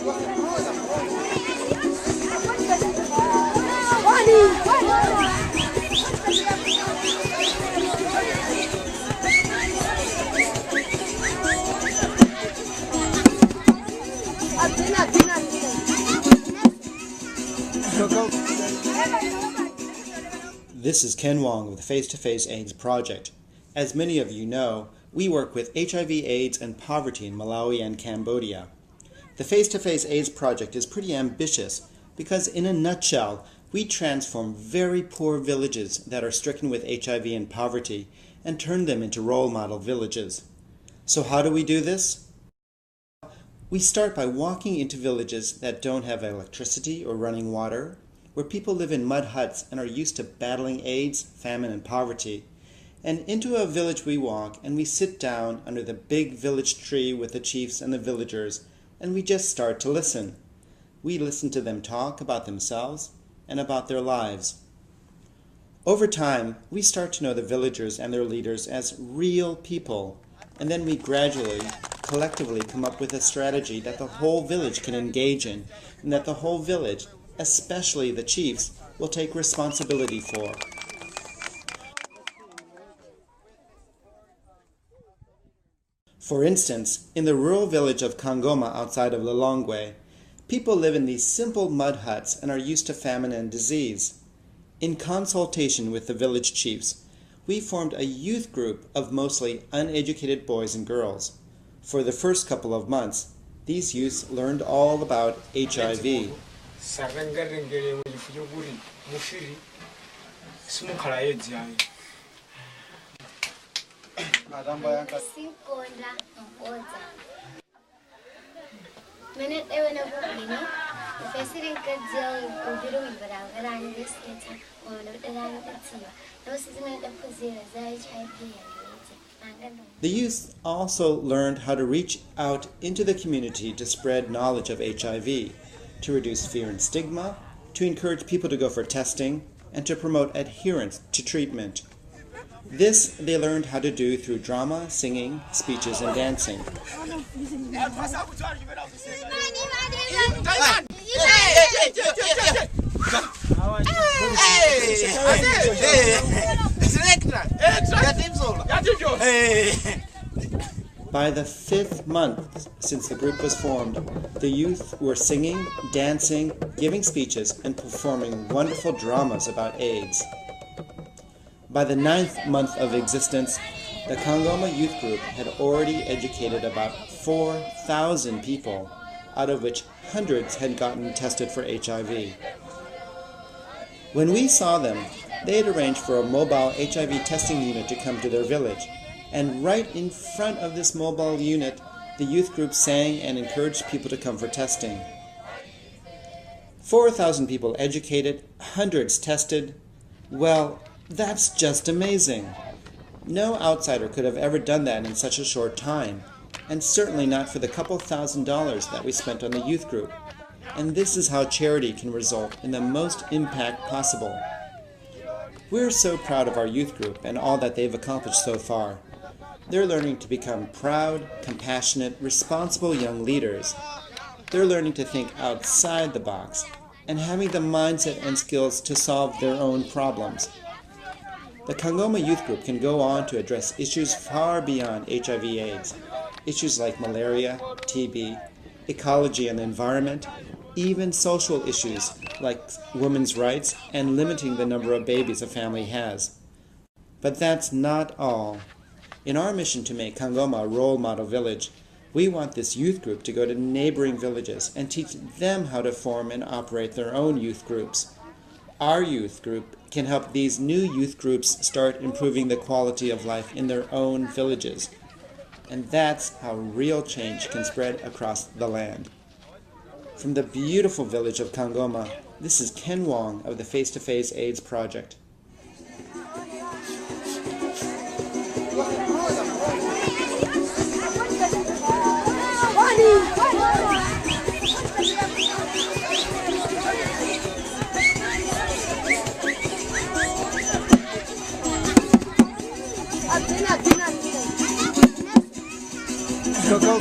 This is Ken Wong of the Face-to-Face AIDS Project. As many of you know, we work with HIV, AIDS, and poverty in Malawi and Cambodia. The Face-to-Face AIDS Project is pretty ambitious because, in a nutshell, we transform very poor villages that are stricken with HIV and poverty and turn them into role model villages. So how do we do this? We start by walking into villages that don't have electricity or running water, where people live in mud huts and are used to battling AIDS, famine, and poverty. And into a village we walk, and we sit down under the big village tree with the chiefs and the villagers, and we just start to listen. We listen to them talk about themselves and about their lives. Over time, we start to know the villagers and their leaders as real people, and then we gradually, collectively come up with a strategy that the whole village can engage in, and that the whole village, especially the chiefs, will take responsibility for. For instance, in the rural village of Kang'oma outside of Lilongwe, people live in these simple mud huts and are used to famine and disease. In consultation with the village chiefs, we formed a youth group of mostly uneducated boys and girls. For the first couple of months, these youths learned all about HIV. The youth also learned how to reach out into the community to spread knowledge of HIV, to reduce fear and stigma, to encourage people to go for testing, and to promote adherence to treatment. This they learned how to do through drama, singing, speeches, and dancing. By the 5th month since the group was formed, the youth were singing, dancing, giving speeches, and performing wonderful dramas about AIDS. By the 9th month of existence, the Kang'oma Youth Group had already educated about 4,000 people, out of which hundreds had gotten tested for HIV. When we saw them, they had arranged for a mobile HIV testing unit to come to their village, and right in front of this mobile unit, the youth group sang and encouraged people to come for testing. 4,000 people educated, hundreds tested. Well, that's just amazing. No outsider could have ever done that in such a short time, and certainly not for the couple $1,000s that we spent on the youth group. And this is how charity can result in the most impact possible. We're so proud of our youth group and all that they've accomplished so far. They're learning to become proud, compassionate, responsible young leaders. They're learning to think outside the box and having the mindset and skills to solve their own problems. The Kang'oma Youth Group can go on to address issues far beyond HIV/AIDS, issues like malaria, TB, ecology and the environment, even social issues like women's rights and limiting the number of babies a family has. But that's not all. In our mission to make Kang'oma a role model village, we want this youth group to go to neighboring villages and teach them how to form and operate their own youth groups. Our youth group can help these new youth groups start improving the quality of life in their own villages. And that's how real change can spread across the land. From the beautiful village of Kang'oma, this is Ken Wong of the Face-to-Face AIDS Project. Go.